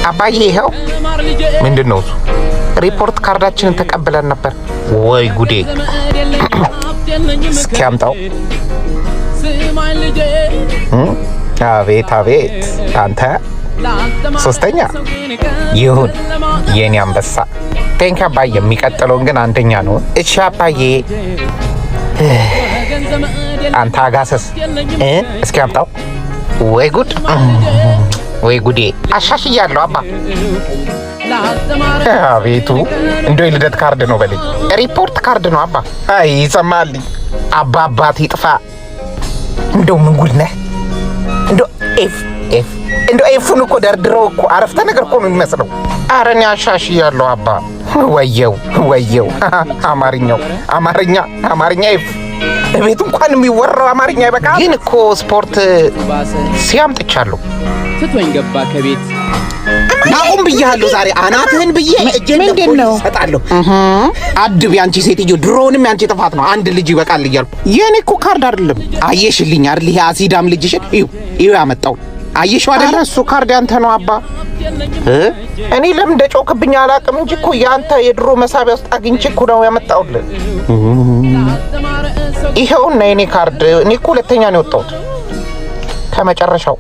አባዬ ይኸው። ምንድነው እሱ? ሪፖርት ካርዳችንን ተቀብለን ነበር። ወይ ጉዴ! እስኪ አምጣው። አቤት አቤት! አንተ ሶስተኛ ይሁን የኔ አንበሳ። ቴንክ አባዬ። የሚቀጥለውን ግን አንደኛ ነው። እሺ አባዬ። አንተ አጋሰስ እስኪ አምጣው። ወይ ጉድ! ወይ ጉዴ! አሻሽያለሁ አባ። አቤቱ! እንደው የልደት ካርድ ነው በለኝ። ሪፖርት ካርድ ነው አባ። አይ ይሰማልኝ አባ። አባት ይጥፋ። እንደው ምን ጉድ ነህ? እንደው እንደው ኤፉን እኮ ደርድረው እኮ አረፍተ ነገር እኮ ነው የሚመስለው። ኧረ እኔ አሻሽያለሁ አባ። ወየው አማርኛ ኤፍ ቤት እንኳን የሚወራው አማርኛ ይበቃ። ግን እኮ ስፖርት ሲያምጥቻለሁ። ትቶኝ ገባ ከቤት ናቁም ብያለሁ። ዛሬ አናትህን ብዬ ምንድን ነው እሰጣለሁ። አድብ ያንቺ ሴትዮ። ድሮውንም ያንቺ ጥፋት ነው። አንድ ልጅ ይበቃል እያልኩ። የኔ እኮ ካርድ አይደለም። አየሽልኝ አይደል? ይሄ አሲዳም ልጅሽን እዩ ያመጣው። አየሽው አይደል? እሱ ካርድ ያንተ ነው አባ። እኔ ለምን እንደጮክብኝ አላውቅም እንጂ እኮ ያንተ የድሮ መሳቢያ ውስጥ አግኝቼ እኮ ነው ያመጣውልህ። ይኸውና የኔ ካርድ። እኔ እኮ ሁለተኛ ነው የወጣሁት ከመጨረሻው።